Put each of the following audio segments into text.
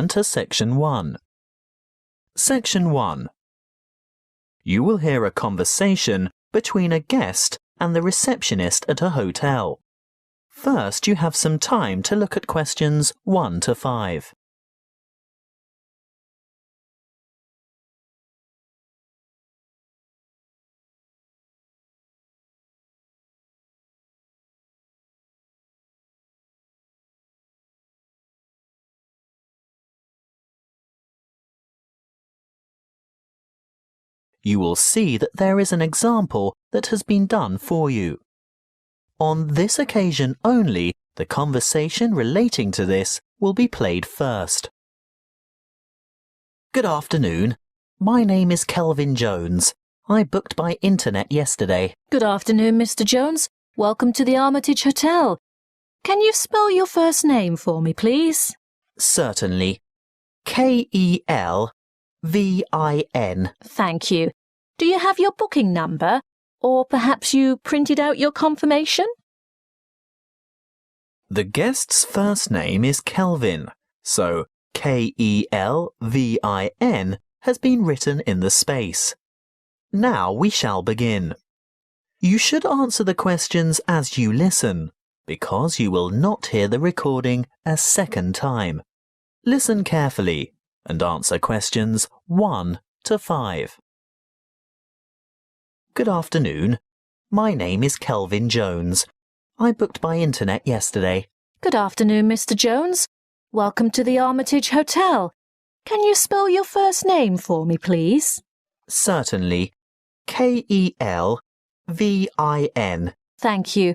To Section 1. Section 1. You will hear a conversation between a guest and the receptionist at a hotel. First, you have some time to look at questions 1 to 5. You will see that there is an example that has been done for you. On this occasion only, the conversation relating to this will be played first. Good afternoon. My name is Kelvin Jones. I booked by internet yesterday. Good afternoon, Mr. Jones. Welcome to the Armitage Hotel. Can you spell your first name for me, please? Certainly. K-E-L-V-I-N. Thank you. Do you have your booking number? Or perhaps you printed out your confirmation? The guest's first name is Kelvin, so K-E-L-V-I-N has been written in the space. Now we shall begin. You should answer the questions as you listen, because you will not hear the recording a second time. Listen carefully and answer questions 1 to 5. Good afternoon. My name is Kelvin Jones. I booked by internet yesterday. Good afternoon, Mr. Jones. Welcome to the Armitage Hotel. Can you spell your first name for me, please? Certainly. K-E-L-V-I-N. Thank you.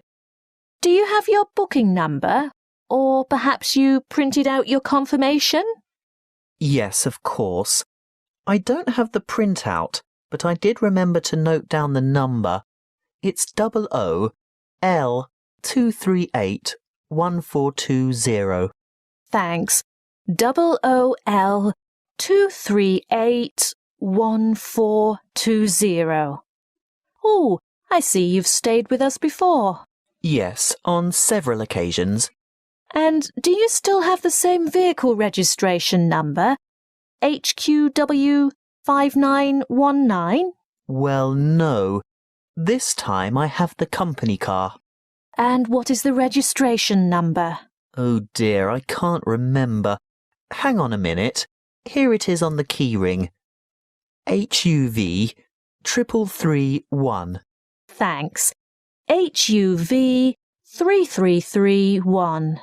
Do you have your booking number? Or perhaps you printed out your confirmation? Yes, of course. I don't have the printout, but I did remember to note down the number. It's OOL-238-1420. Thanks. OOL-238-1420. Oh, I see you've stayed with us before. Yes, on several occasions. And do you still have the same vehicle registration number? HQW5919? Well, no. This time I have the company car. And what is the registration number? Oh dear, I can't remember. Hang on a minute. Here it is on the keyring. HUV 3331. Thanks. HUV 3331.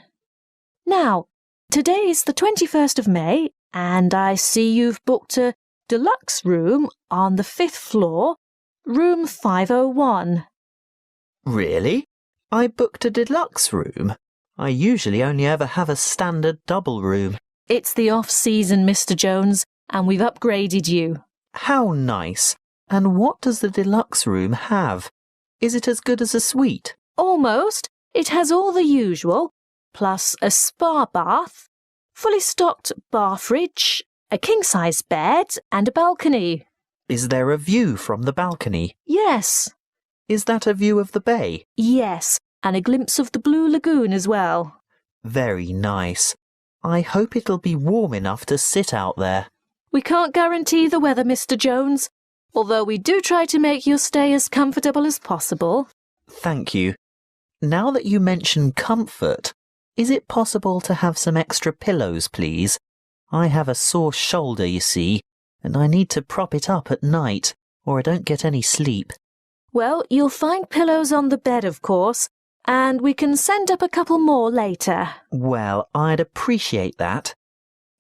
Now, today is the 21st of May, and I see you've booked a deluxe room on the 5th floor, room 501. Really? I booked a deluxe room? I usually only ever have a standard double room. It's the off-season, Mr. Jones, and we've upgraded you. How nice. And what does the deluxe room have? Is it as good as a suite? Almost. It has all the usual, plus a spa bath, fully stocked bar fridge, a king-size bed and a balcony. Is there a view from the balcony? Yes. Is that a view of the bay? Yes, and a glimpse of the blue lagoon as well. Very nice. I hope it'll be warm enough to sit out there. We can't guarantee the weather, Mr. Jones, although we do try to make your stay as comfortable as possible. Thank you. Now that you mention comfort, is it possible to have some extra pillows, please? I have a sore shoulder, you see, and I need to prop it up at night, or I don't get any sleep. Well, you'll find pillows on the bed, of course, and we can send up a couple more later. Well, I'd appreciate that.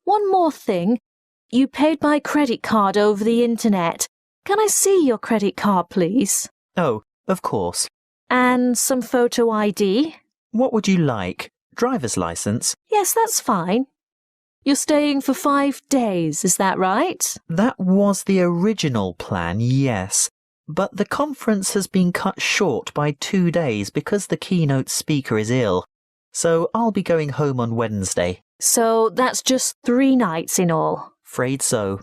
One more thing. You paid by credit card over the internet. Can I see your credit card, please? Oh, of course. And some photo ID? What would you like? Driver's license? Yes, that's fine. You're staying for 5 days, is that right? That was the original plan, yes. But the conference has been cut short by 2 days because the keynote speaker is ill. So I'll be going home on Wednesday. So that's just 3 nights in all. Afraid so.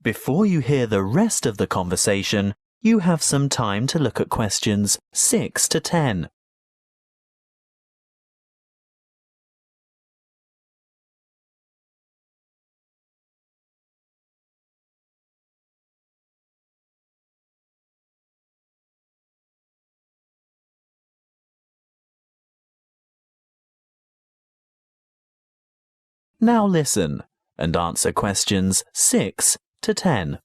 Before you hear the rest of the conversation, You have some time to look at questions 6 to 10. Now listen and answer questions 6 to 10.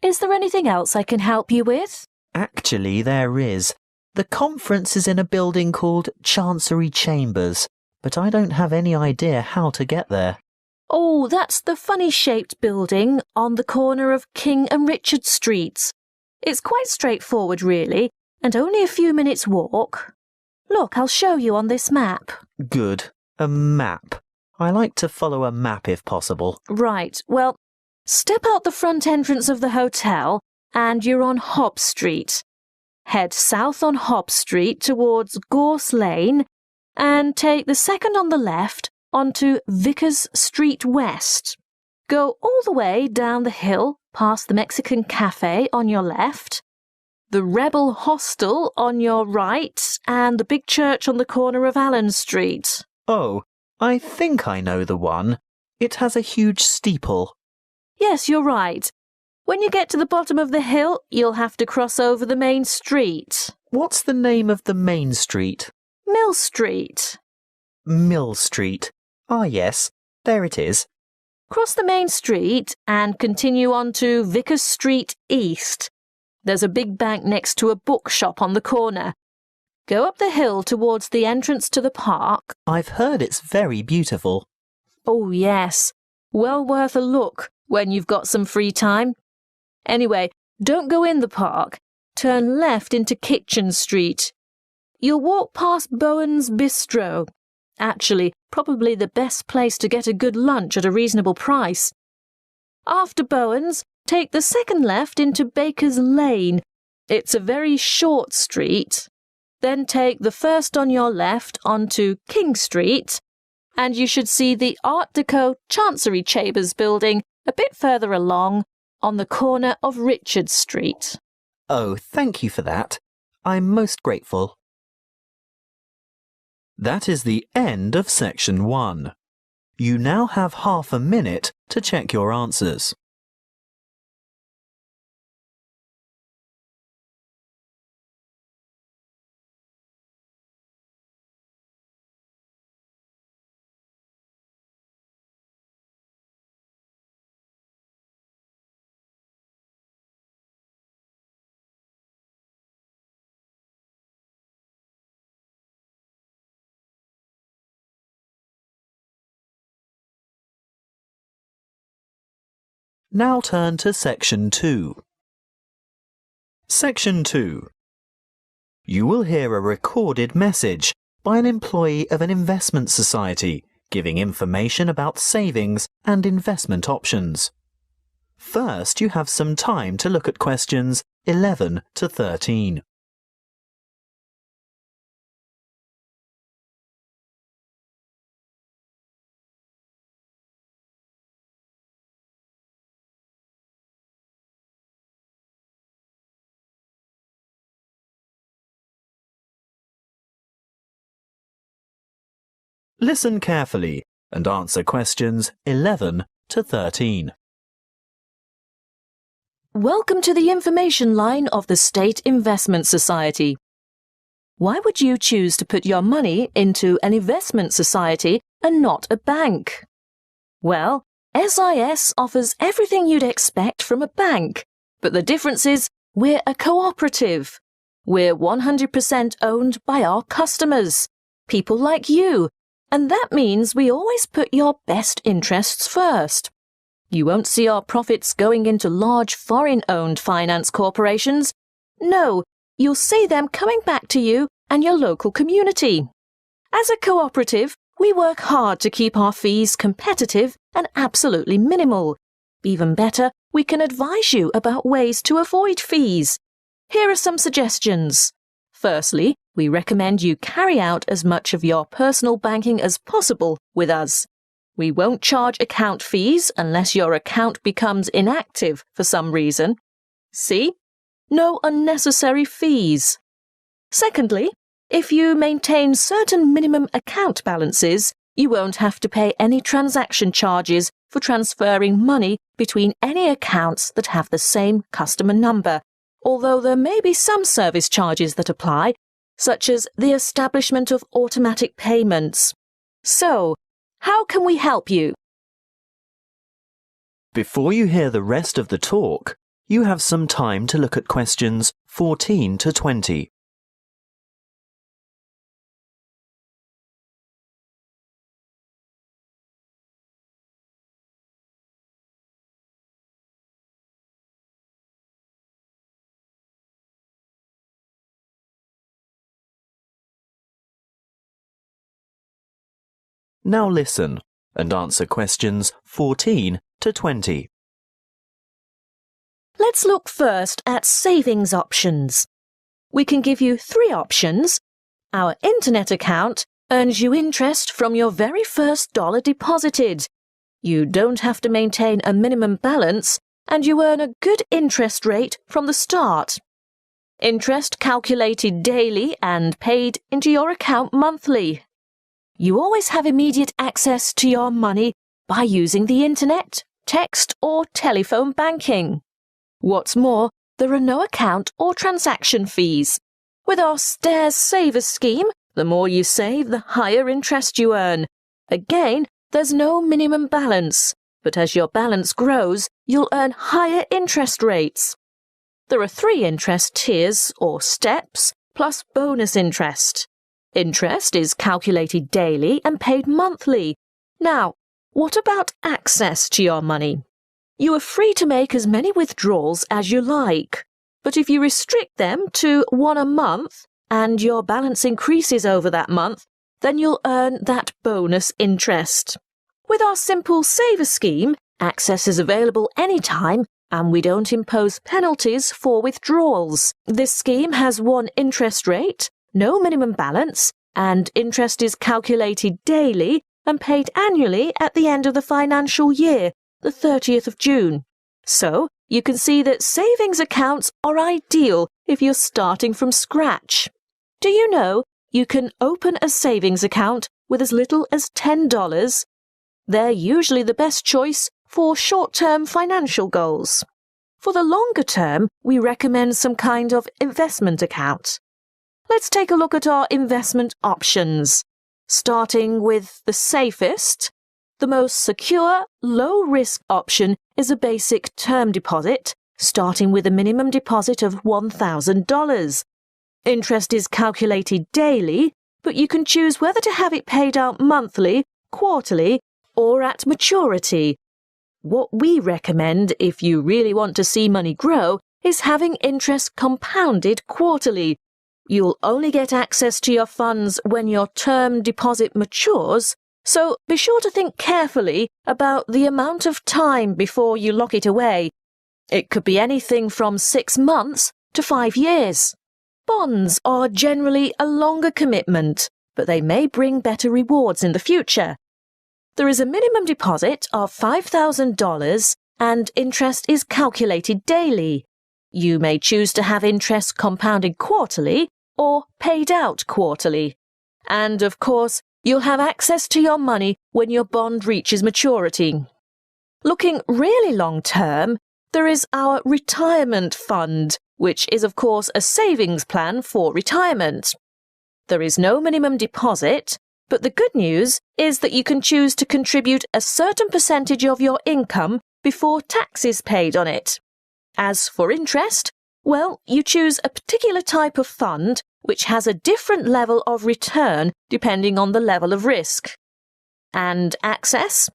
Is there anything else I can help you with? Actually, there is. The conference is in a building called Chancery Chambers, but I don't have any idea how to get there. Oh, that's the funny-shaped building on the corner of King and Richard Streets. It's quite straightforward, really, and only a few minutes' walk. Look, I'll show you on this map. Good. A map. I like to follow a map if possible. Right, well, step out the front entrance of the hotel and you're on Hobb Street. Head south on Hobb Street towards Gorse Lane and take the second on the left onto Vickers Street West. Go all the way down the hill past the Mexican Cafe on your left, the Rebel Hostel on your right, and the big church on the corner of Allen Street. Oh, I think I know the one. It has a huge steeple. Yes, you're right. When you get to the bottom of the hill, you'll have to cross over the main street. What's the name of the main street? Mill Street. Mill Street. Ah, yes, there it is. Cross the main street and continue on to Vickers Street East. There's a big bank next to a bookshop on the corner. Go up the hill towards the entrance to the park. I've heard it's very beautiful. Oh, yes. Well worth a look when you've got some free time. Anyway, don't go in the park. Turn left into Kitchen Street. You'll walk past Bowen's Bistro. Actually, probably the best place to get a good lunch at a reasonable price. After Bowen's, take the second left into Baker's Lane. It's a very short street. Then take the first on your left onto King Street, and you should see the Art Deco Chancery Chambers building a bit further along on the corner of Richard Street. Oh, thank you for that. I'm most grateful. That is the end of section 1. You now have half a minute to check your answers. Now turn to Section 2. Section 2. You will hear a recorded message by an employee of an investment society giving information about savings and investment options. First, you have some time to look at questions 11 to 13. Listen carefully and answer questions 11 to 13. Welcome to the information line of the State Investment Society. Why would you choose to put your money into an investment society and not a bank? Well, SIS offers everything you'd expect from a bank, but the difference is we're a cooperative. We're 100% owned by our customers, people like you, and that means we always put your best interests first. You won't see our profits going into large foreign-owned finance corporations. No, you'll see them coming back to you and your local community. As a cooperative, we work hard to keep our fees competitive and absolutely minimal. Even better, we can advise you about ways to avoid fees. Here are some suggestions. Firstly, we recommend you carry out as much of your personal banking as possible with us. We won't charge account fees unless your account becomes inactive for some reason. See? No unnecessary fees. Secondly, if you maintain certain minimum account balances, you won't have to pay any transaction charges for transferring money between any accounts that have the same customer number, although there may be some service charges that apply, such as the establishment of automatic payments. So, how can we help you? Before you hear the rest of the talk, you have some time to look at questions 14 to 20. Now listen and answer questions 14 to 20. Let's look first at savings options. We can give you 3 options. Our internet account earns you interest from your very first dollar deposited. You don't have to maintain a minimum balance, and you earn a good interest rate from the start. Interest calculated daily and paid into your account monthly. You always have immediate access to your money by using the internet, text or telephone banking. What's more, there are no account or transaction fees. With our Stairs Savers scheme, the more you save, the higher interest you earn. Again, there's no minimum balance, but as your balance grows, you'll earn higher interest rates. There are 3 interest tiers or steps, plus bonus interest. Interest is calculated daily and paid monthly. Now, what about access to your money? You are free to make as many withdrawals as you like, but if you restrict them to 1 a month and your balance increases over that month, then you'll earn that bonus interest. With our simple saver scheme, access is available anytime and we don't impose penalties for withdrawals. This scheme has 1 interest rate, no minimum balance, and interest is calculated daily and paid annually at the end of the financial year, the 30th of June. So, you can see that savings accounts are ideal if you're starting from scratch. Do you know you can open a savings account with as little as $10? They're usually the best choice for short-term financial goals. For the longer term, we recommend some kind of investment account. Let's take a look at our investment options. Starting with the safest, the most secure, low-risk option is a basic term deposit, starting with a minimum deposit of $1,000. Interest is calculated daily, but you can choose whether to have it paid out monthly, quarterly, or at maturity. What we recommend if you really want to see money grow is having interest compounded quarterly. You'll only get access to your funds when your term deposit matures, so be sure to think carefully about the amount of time before you lock it away. It could be anything from 6 months to 5 years. Bonds are generally a longer commitment, but they may bring better rewards in the future. There is a minimum deposit of $5,000 and interest is calculated daily. You may choose to have interest compounded quarterly or paid out quarterly. And of course, you'll have access to your money when your bond reaches maturity. Looking really long-term, there is our retirement fund, which is of course a savings plan for retirement. There is no minimum deposit, but the good news is that you can choose to contribute a certain percentage of your income before tax is paid on it. As for interest, well, you choose a particular type of fund which has a different level of return depending on the level of risk. And access?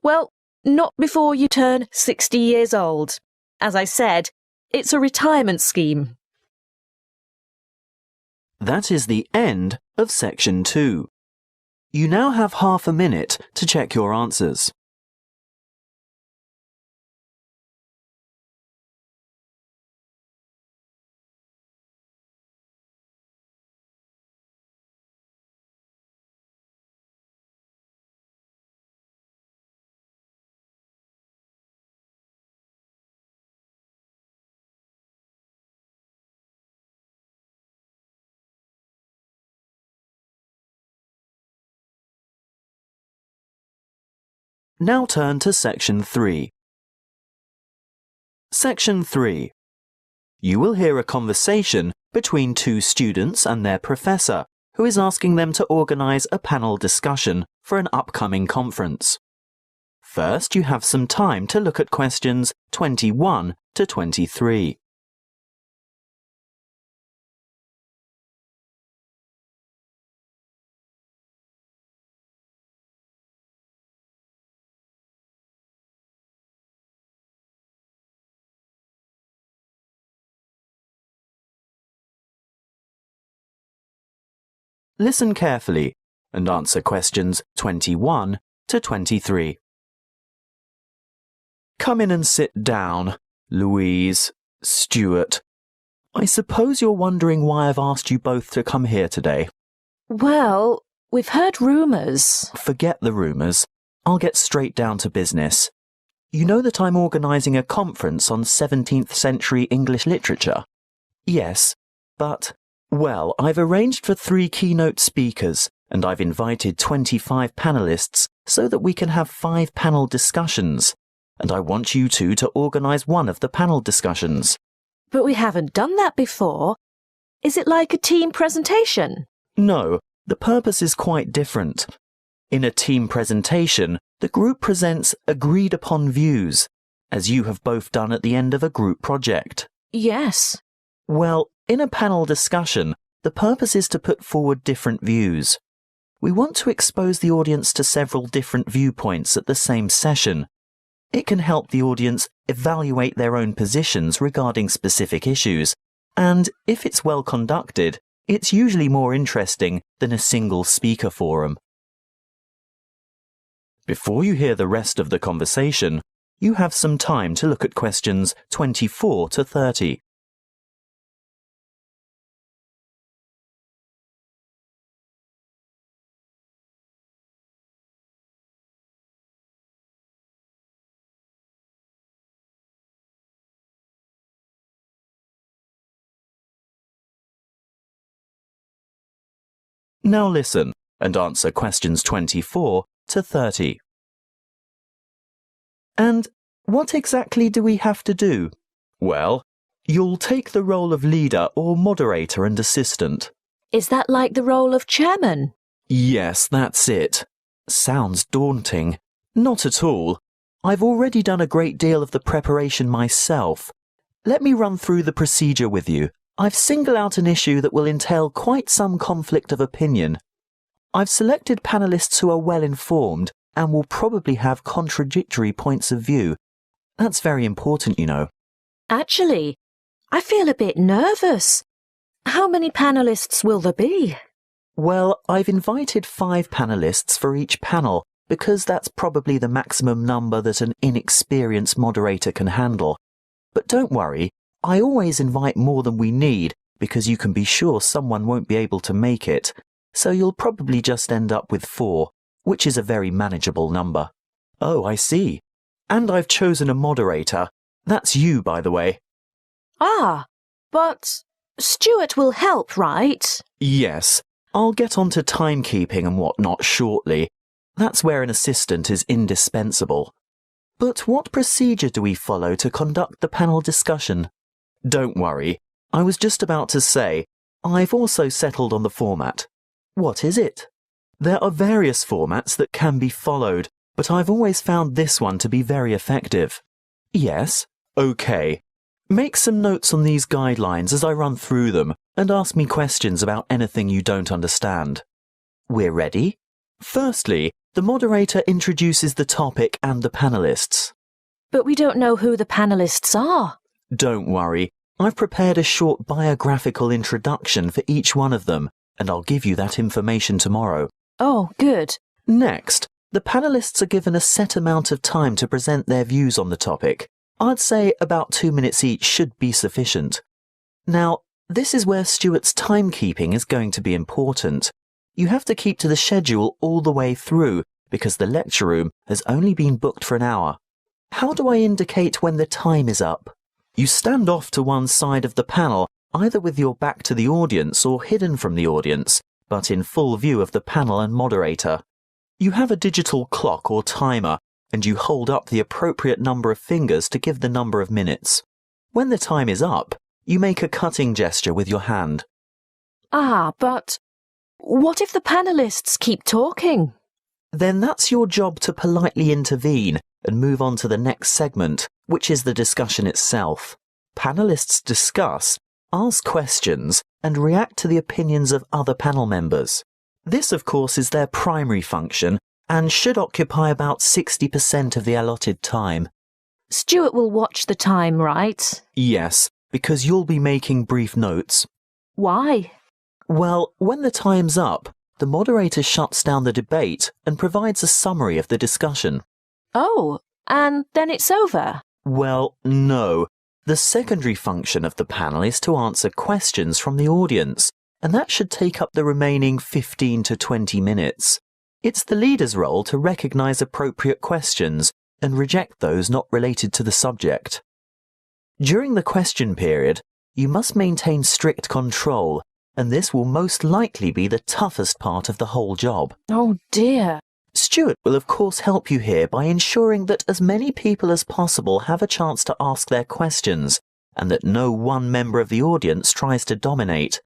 Well, not before you turn 60 years old. As I said, it's a retirement scheme. That is the end of section 2. You now have half a minute to check your answers. Now turn to Section 3. Section 3. You will hear a conversation between two students and their professor, who is asking them to organise a panel discussion for an upcoming conference. First, you have some time to look at questions 21 to 23. Listen carefully and answer questions 21 to 23. Come in and sit down, Louise, Stuart. I suppose you're wondering why I've asked you both to come here today. Well, we've heard rumours. Forget the rumours. I'll get straight down to business. You know that I'm organising a conference on 17th century English literature? Yes, but, well, I've arranged for 3 keynote speakers and I've invited 25 panellists so that we can have 5 panel discussions. And I want you two to organise one of the panel discussions. But we haven't done that before. Is it like a team presentation? No, the purpose is quite different. In a team presentation, the group presents agreed-upon views, as you have both done at the end of a group project. Yes. Well, in a panel discussion, the purpose is to put forward different views. We want to expose the audience to several different viewpoints at the same session. It can help the audience evaluate their own positions regarding specific issues, and if it's well conducted, it's usually more interesting than a single speaker forum. Before you hear the rest of the conversation, you have some time to look at questions 24 to 30. Now listen and answer questions 24 to 30. And what exactly do we have to do? Well, you'll take the role of leader or moderator and assistant. Is that like the role of chairman? Yes, that's it. Sounds daunting. Not at all. I've already done a great deal of the preparation myself. Let me run through the procedure with you. I've singled out an issue that will entail quite some conflict of opinion. I've selected panellists who are well informed and will probably have contradictory points of view. That's very important, you know. Actually, I feel a bit nervous. How many panellists will there be? Well, I've invited 5 panellists for each panel because that's probably the maximum number that an inexperienced moderator can handle. But don't worry, I always invite more than we need because you can be sure someone won't be able to make it, so you'll probably just end up with 4, which is a very manageable number. Oh, I see. And I've chosen a moderator. That's you, by the way. Ah, but Stuart will help, right? Yes, I'll get on to timekeeping and whatnot shortly. That's where an assistant is indispensable. But what procedure do we follow to conduct the panel discussion? Don't worry, I was just about to say, I've also settled on the format. What is it? There are various formats that can be followed, but I've always found this one to be very effective. Yes? Okay. Make some notes on these guidelines as I run through them, and ask me questions about anything you don't understand. We're ready? Firstly, the moderator introduces the topic and the panellists. But we don't know who the panellists are. Don't worry, I've prepared a short biographical introduction for each one of them, and I'll give you that information tomorrow. Oh, good. Next, the panellists are given a set amount of time to present their views on the topic. I'd say about 2 minutes each should be sufficient. Now, this is where Stuart's timekeeping is going to be important. You have to keep to the schedule all the way through, because the lecture room has only been booked for an hour. How do I indicate when the time is up? You stand off to one side of the panel, either with your back to the audience or hidden from the audience, but in full view of the panel and moderator. You have a digital clock or timer, and you hold up the appropriate number of fingers to give the number of minutes. When the time is up, you make a cutting gesture with your hand. But what if the panelists keep talking? Then that's your job to politely intervene and move on to the next segment, which is the discussion itself. Panelists discuss, ask questions, and react to the opinions of other panel members. This, of course, is their primary function and should occupy about 60% of the allotted time. Stuart will watch the time, right? Yes, because you'll be making brief notes. Why? Well, when the time's up, the moderator shuts down the debate and provides a summary of the discussion. Oh, and then it's over? Well, no. The secondary function of the panel is to answer questions from the audience, and that should take up the remaining 15 to 20 minutes. It's the leader's role to recognise appropriate questions and reject those not related to the subject. During the question period, you must maintain strict control, and this will most likely be the toughest part of the whole job. Oh dear. Stuart will of course help you here by ensuring that as many people as possible have a chance to ask their questions, and that no one member of the audience tries to dominate.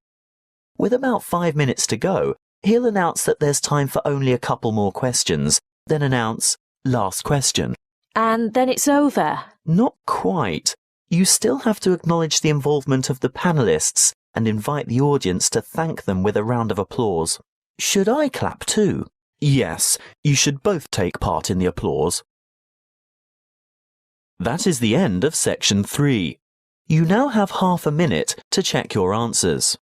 With about 5 minutes to go, he'll announce that there's time for only a couple more questions, then announce, last question. And then it's over? Not quite. You still have to acknowledge the involvement of the panelists and invite the audience to thank them with a round of applause. Should I clap too? Yes, you should both take part in the applause. That is the end of section 3. You now have half a minute to check your answers.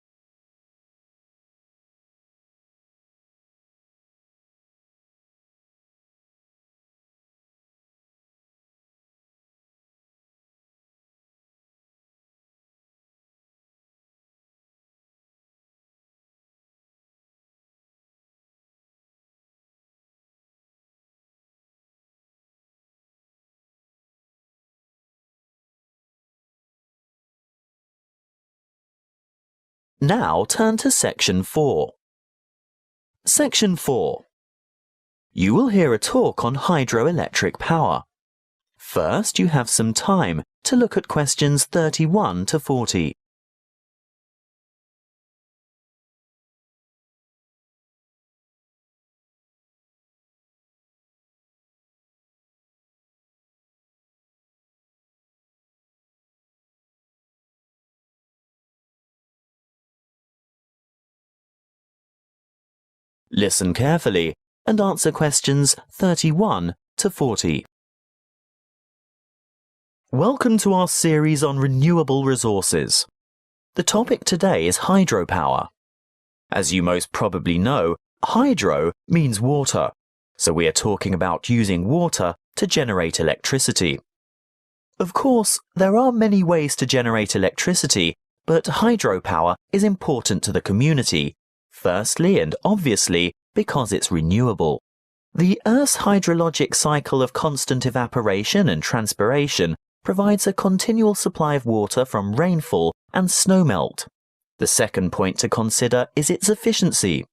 Now turn to section 4. Section 4. You will hear a talk on hydroelectric power. First, you have some time to look at questions 31 to 40. Listen carefully and answer questions 31 to 40. Welcome to our series on renewable resources. The topic today is hydropower. As you most probably know, hydro means water, so we are talking about using water to generate electricity. Of course, there are many ways to generate electricity, but hydropower is important to the community. Firstly and obviously because it's renewable. The Earth's hydrologic cycle of constant evaporation and transpiration provides a continual supply of water from rainfall and snowmelt. The second point to consider is its efficiency.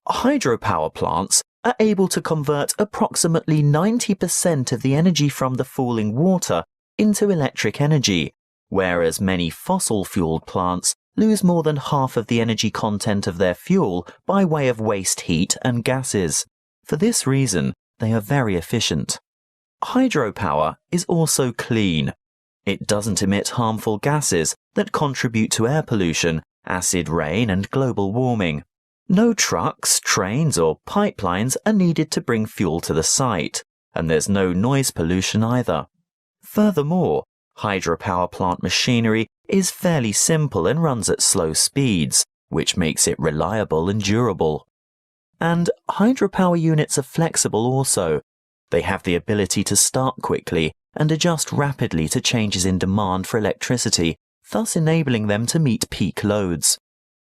Hydropower plants are able to convert approximately 90% of the energy from the falling water into electric energy, whereas many fossil-fueled plants lose more than half of the energy content of their fuel by way of waste heat and gases. For this reason, they are very efficient. Hydropower is also clean. It doesn't emit harmful gases that contribute to air pollution, acid rain, and global warming. No trucks, trains, or pipelines are needed to bring fuel to the site, and there's no noise pollution either. Furthermore, hydropower plant machinery is fairly simple and runs at slow speeds, which makes it reliable and durable. And hydropower units are flexible also. They have the ability to start quickly and adjust rapidly to changes in demand for electricity, thus enabling them to meet peak loads.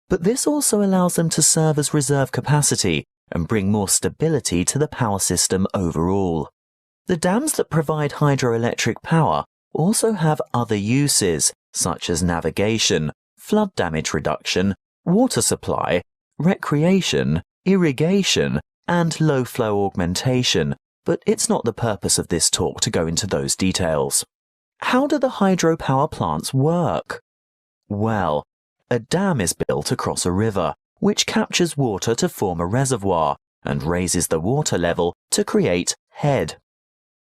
But this also allows them to serve as reserve capacity and bring more stability to the power system overall. The dams that provide hydroelectric power also have other uses, such as navigation, flood damage reduction, water supply, recreation, irrigation, and low-flow augmentation, but it's not the purpose of this talk to go into those details. How do the hydropower plants work? Well, a dam is built across a river, which captures water to form a reservoir and raises the water level to create head.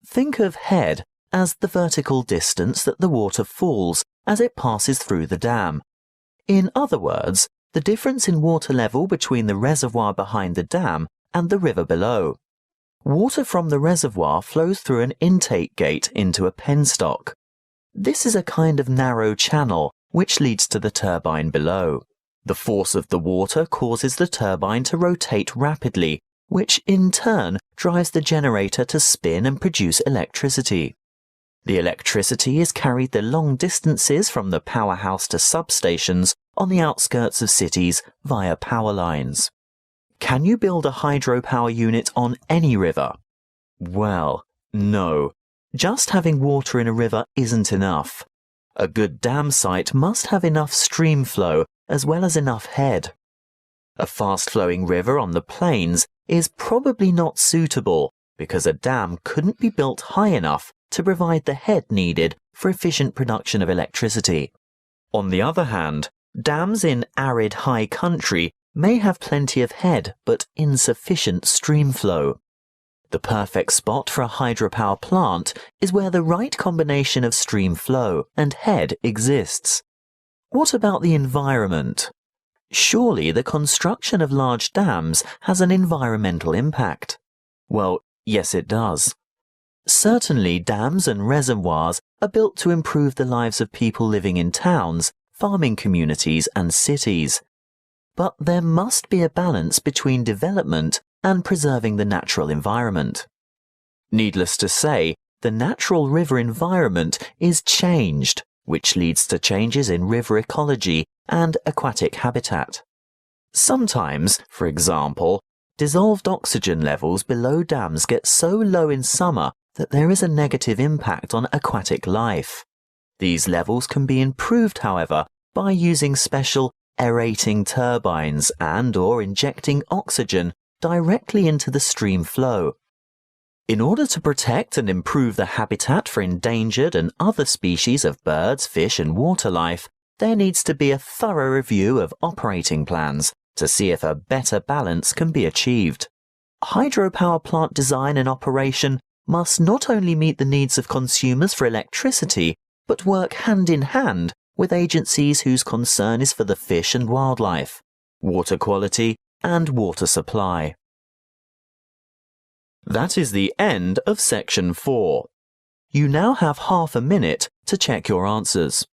Think of head as the vertical distance that the water falls as it passes through the dam. In other words, the difference in water level between the reservoir behind the dam and the river below. Water from the reservoir flows through an intake gate into a penstock. This is a kind of narrow channel which leads to the turbine below. The force of the water causes the turbine to rotate rapidly, which in turn drives the generator to spin and produce electricity. The electricity is carried the long distances from the powerhouse to substations on the outskirts of cities via power lines. Can you build a hydropower unit on any river? Well, no. Just having water in a river isn't enough. A good dam site must have enough stream flow as well as enough head. A fast-flowing river on the plains is probably not suitable because a dam couldn't be built high enough to provide the head needed for efficient production of electricity. On the other hand, dams in arid high country may have plenty of head but insufficient stream flow. The perfect spot for a hydropower plant is where the right combination of stream flow and head exists. What about the environment? Surely the construction of large dams has an environmental impact. Well, yes it does. Certainly dams and reservoirs are built to improve the lives of people living in towns, farming communities and cities. But there must be a balance between development and preserving the natural environment. Needless to say, the natural river environment is changed, which leads to changes in river ecology and aquatic habitat. Sometimes, for example, dissolved oxygen levels below dams get so low in summer that there is a negative impact on aquatic life. These levels can be improved, however, by using special aerating turbines and/or injecting oxygen directly into the stream flow. In order to protect and improve the habitat for endangered and other species of birds, fish and water life, there needs to be a thorough review of operating plans to see if a better balance can be achieved. Hydropower plant design and operation must not only meet the needs of consumers for electricity, but work hand in hand with agencies whose concern is for the fish and wildlife, water quality and water supply. That is the end of section 4. You now have half a minute to check your answers.